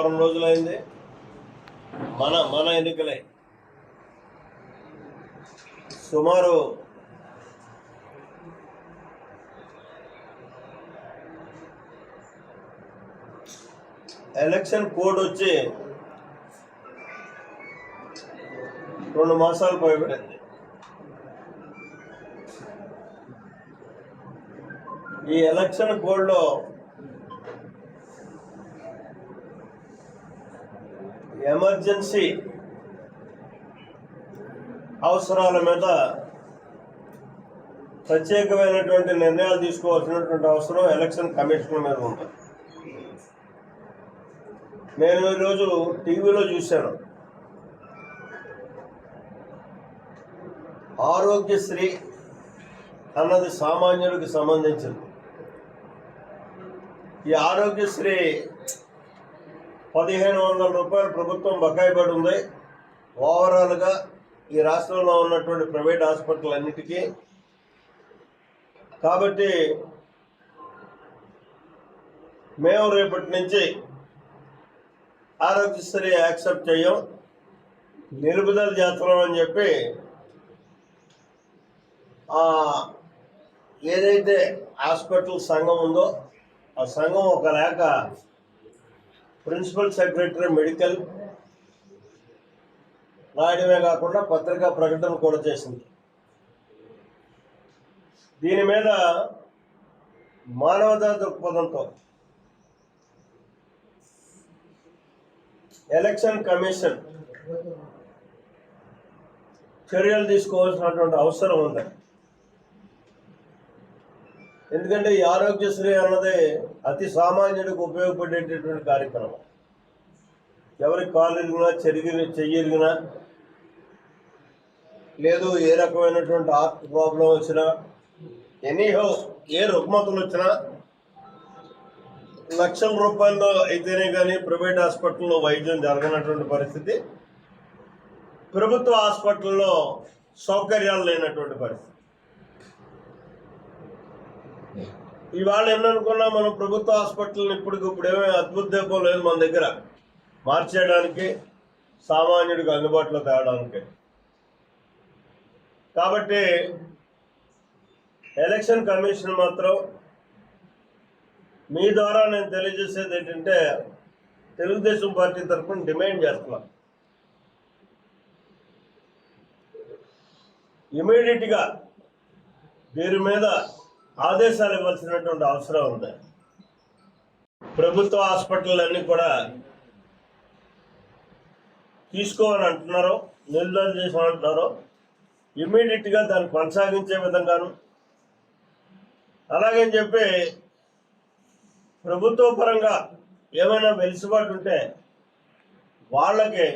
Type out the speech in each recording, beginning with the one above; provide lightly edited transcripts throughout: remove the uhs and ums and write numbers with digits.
వారం రోజులైంది మన ఎన్నికలై. సుమారు ఎలక్షన్ కోడ్ వచ్చి 2 మాసాలు పైబడింది. ఈ ఎలక్షన్ కోడ్లో ఎమర్జెన్సీ అవసరాల మీద ప్రత్యేకమైనటువంటి నిర్ణయాలు తీసుకోవాల్సినటువంటి అవసరం ఎలక్షన్ కమిషన్ మీద ఉంది. నేను ఈరోజు టీవీలో చూశాను, ఆరోగ్యశ్రీ అన్నది సామాన్యుడికి సంబంధించింది. ఈ ఆరోగ్యశ్రీ 1500 రూపాయలు ప్రభుత్వం బకాయి పడి ఉంది ఓవరాల్గా ఈ రాష్ట్రంలో ఉన్నటువంటి ప్రైవేట్ హాస్పిటల్ అన్నిటికీ. కాబట్టి మేము రేపటి నుంచి ఆరోగ్యశ్రీ యాక్సెప్ట్ చేయం, నిలుపుదల చేస్తున్నాం అని చెప్పి ఏదైతే హాస్పిటల్ సంఘం ఉందో ఆ సంఘం ఒక లేఖ ప్రిన్సిపల్ సెక్రటరీ మెడికల్ రాయడమే కాకుండా పత్రికా ప్రకటన కూడా చేసింది. దీని మీద మానవతా దృక్పథంతో ఎలక్షన్ కమిషన్ చర్యలు తీసుకోవాల్సినటువంటి అవసరం ఉంది. ఎందుకంటే ఈ ఆరోగ్యశ్రీ అన్నది అతి సామాన్యుడికి ఉపయోగపడేటటువంటి కార్యక్రమం. ఎవరికి కాలు ఇరిగినా చెయ్యిరిగినా లేదు ఏ రకమైనటువంటి హార్ట్ ప్రాబ్లం వచ్చినా ఎనీహో ఏ రుగ్మతలు వచ్చినా లక్షల రూపాయల్లో అయితేనే కానీ ప్రైవేట్ హాస్పిటల్లో వైద్యం జరగనటువంటి పరిస్థితి, ప్రభుత్వ హాస్పిటల్లో సౌకర్యాలు లేనటువంటి పరిస్థితి. ఇవాళ ఎన్ననుకున్నా మనం ప్రభుత్వ హాస్పిటల్ని ఇప్పుడు ఏమీ అద్భుత దీపం లేదు మన దగ్గర మార్చేయడానికి, సామాన్యుడికి అందుబాటులో తేవడానికి. కాబట్టి ఎలక్షన్ కమిషన్ మాత్రం మీ ద్వారా నేను తెలియజేసేది ఏంటంటే, తెలుగుదేశం పార్టీ తరఫున డిమాండ్ చేస్తున్నాను, ఇమీడియట్గా దీని మీద ఆదేశాలు ఇవ్వాల్సినటువంటి అవసరం ఉంది. ప్రభుత్వ హాస్పిటల్ అన్నీ కూడా తీసుకోవాలని అంటున్నారో, నిలుదల చేసామంటున్నారో, ఇమ్మీడియట్గా దాన్ని కొనసాగించే విధంగాను, అలాగని చెప్పి ప్రభుత్వ పరంగా ఏమైనా వెలుసుబాటు ఉంటే వాళ్ళకి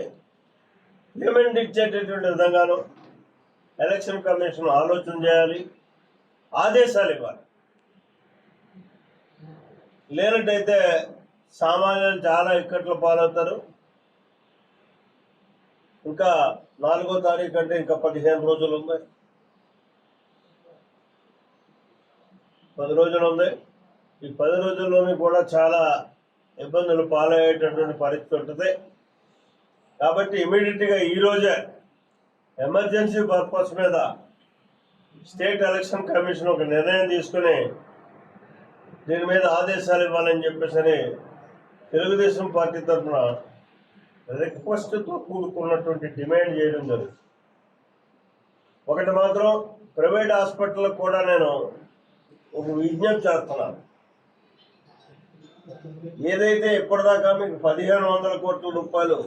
పేమెంట్ ఇచ్చేటటువంటి విధంగాను ఎలక్షన్ కమిషన్ ఆలోచన చేయాలి, ఆదేశాలు ఇవ్వాలి. లేనట్టయితే సామాన్యులు చాలా ఇక్కట్లు పాలవుతారు. ఇంకా 4వ తారీఖు అంటే ఇంకా 15 రోజులు ఉంది, 10 రోజులు ఉంది. ఈ 10 రోజుల్లోని కూడా చాలా ఇబ్బందులు పాలయ్యేటటువంటి పరిస్థితి ఉంటుంది. కాబట్టి ఇమీడియట్గా ఈరోజే ఎమర్జెన్సీ పర్పస్ మీద స్టేట్ ఎలక్షన్ కమిషన్ ఒక నిర్ణయం తీసుకుని దీని మీద ఆదేశాలు ఇవ్వాలని చెప్పేసి తెలుగుదేశం పార్టీ తరఫున రిక్వెస్ట్తో కూడుకున్నటువంటి డిమాండ్ చేయడం జరుగుతుంది. ఒకటి మాత్రం ప్రైవేట్ హాస్పిటల్కి కూడా నేను ఒక విజ్ఞప్తి చేస్తున్నాను. ఏదైతే ఇప్పటిదాకా మీకు 1500 కోట్ల రూపాయలు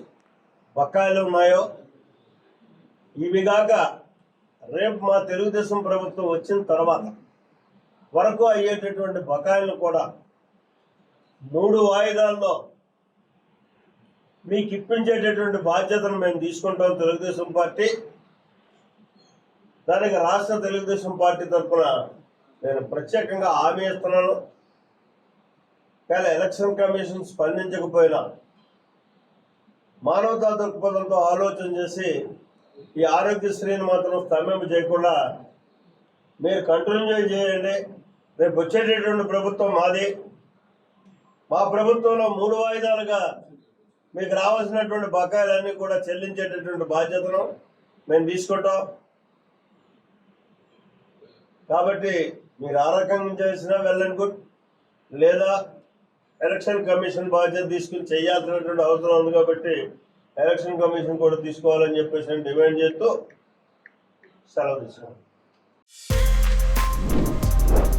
బకాయిలు ఉన్నాయో, ఇవి కాక రేపు మా తెలుగుదేశం ప్రభుత్వం వచ్చిన తర్వాత వరకు అయ్యేటటువంటి బకాయిలను కూడా 3 వాయిదాల్లో మీకు ఇప్పించేటటువంటి బాధ్యతను మేము తీసుకుంటాం తెలుగుదేశం పార్టీ. దానికి రాష్ట్ర తెలుగుదేశం పార్టీ తరఫున నేను ప్రత్యేకంగా హామీ ఇస్తున్నాను. కానీ ఎలక్షన్ కమిషన్ స్పందించకపోయినా మానవతా దృక్పథంతో ఆలోచన చేసి ఈ ఆరోగ్యశ్రీని మాత్రం స్తంభింప చేయకుండా మీరు కంటిన్యూ చేయండి. రేపు వచ్చేటటువంటి ప్రభుత్వం మాది. మా ప్రభుత్వంలో 3 వాయిదాలుగా మీకు రావాల్సినటువంటి బకాయిలన్నీ కూడా చెల్లించేటటువంటి బాధ్యతను మేము తీసుకుంటాం. కాబట్టి మీరు ఆ రకంగా చేసినా వెల్ అండ్ గుడ్, లేదా ఎలక్షన్ కమిషన్ బాధ్యత తీసుకుని చేయాల్సినటువంటి అవసరం ఉంది కాబట్టి ఎలక్షన్ కమిషన్ కూడా తీసుకోవాలని చెప్పేసి నేను డిమాండ్ చేస్తూ సెలవు తీసుకున్నాను.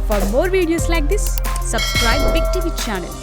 For more videos like this, subscribe Big TV channel.